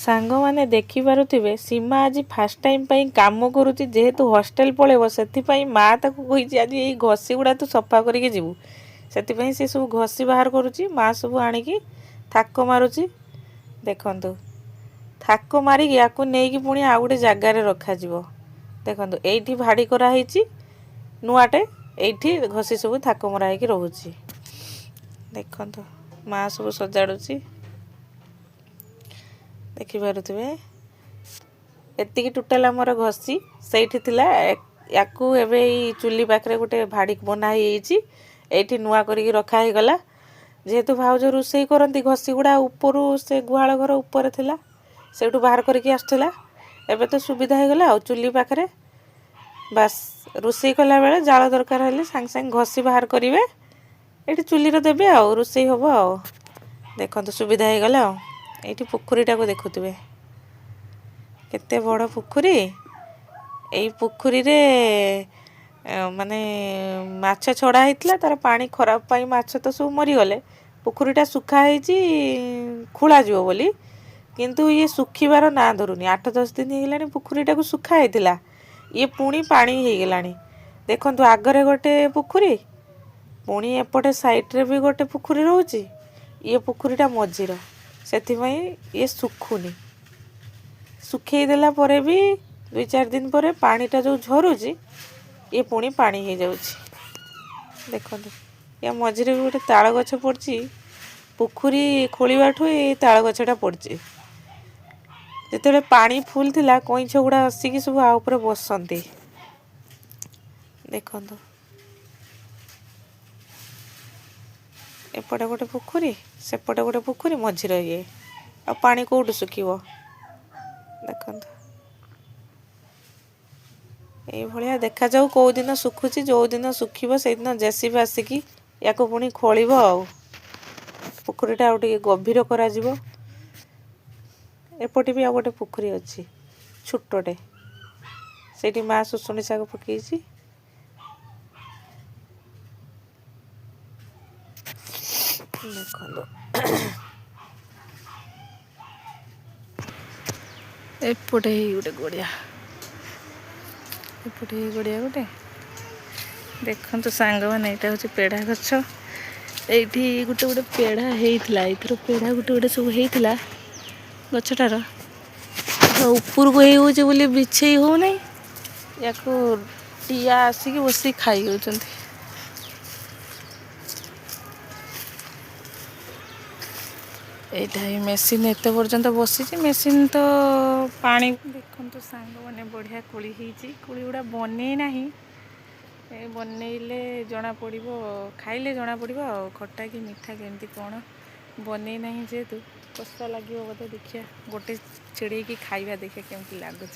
सांग मैंने देखिपे सीमा आज फास्ट टाइम काम करुच्ची जेहेतु हॉस्टेल पलैब से माँ ताक कही आज ये घसी गुड़ा तू सफा करके जीवु से सी सब घसी बाहर करुच्ची माँ सब आणिकी थाक मारुची देखंतु थाक मारिक या पुणी आउ गोटे जगार रखा देखंतु एठी भाड़ी कराई नुआटे एठी घसी सब थाक मरा होगी रोची देखंतु माँ सब सजाड़ुची देखिपे एतिकी टोटाल आमर घसी सही थिला याकू एबे चुली पाखे गोटे भाड़ी बनाई एठी नुआ करिकी रखा ही गला जेहेतु भाउज रोषे करती घसी गुड़ा ऊपर से गुहाल घर ऊपर थिला सेठू बाहर करके आसला एबे तो सुविधा हो गला चुली पाखे बास रोषे कला बेले जाल दरकार हेले सांग सांग घसी बाहर करेंगे ये चुली देवे आ रोषे हम आ देखो सुविधा हो गला ये पोखरीटा को देखुवे केते बड़ पोखरी यही पोखरी रे माने माछ छड़ा होता तार पानी खराब पाई माछ तो सब मरीगले पोखरीटा सुखाई खोल बोली किंतु ये सुखिबार ना धरुनी 8-10 दिन होगा पोखरीटा को सुखाई ये पुणी पानी हो गला देखु आगरे गोटे पोखरी पुणी एपटे साइड्रे भी गोटे पोखरी रोचे ये पोखरीटा मझीर से ये सुखुनी सुखई देला परे भी 2-4 दिन पर पानीटा जो झरुची ये पुणी पानी हो जाऊँगी देखो या मझीरे भी गोटे ताल गछ पड़ी पोखरी खोलवाठू ये ताल गछटा पड़ी जिते पानी फुल थिला कईछ गुड़ा आसिकी सब आउपर बसंती देखो एपटे गोटे पोखरी सेपटे गोटे पोखरी मझीर ये आ पानी कौटू सुखिब देखो ये देखा जाऊ कौ दिन सुखुची जो दिन सुखिब से दिन जेसीबी आसिकी या पुणी खोल पोखरीटा आउ टे गभीर करा एपटे भी आ गोटे पोखरी अच्छी छोटे से माँ सुसुनी शाग पकई देखो एपटे गोटे गड़िया एपटे गड़िया गोटे देखो सांग मैंने यहाँ हूँ पेड़ा गछ ये गोटे गोटे पेड़ा होता ये पेड़ा गोटे गोटे सब होता गछटार ऊपर को हो बिछे हो नहीं या टीआ आसिक बस खाई हो ये मेसीन एत पर्यंत बसी मेसीन तो पानी देखो सांग मैंने बढ़िया कोली कोली गुड़ा बन ना बनइले जना पड़ खाइले जना पड़ खट्टा कि मीठा केमती कौन बन ना जेहेतु कष्ट लगे बोधे देखिए गोटे चिड़े की खाइबा देखिए केमती लगुच।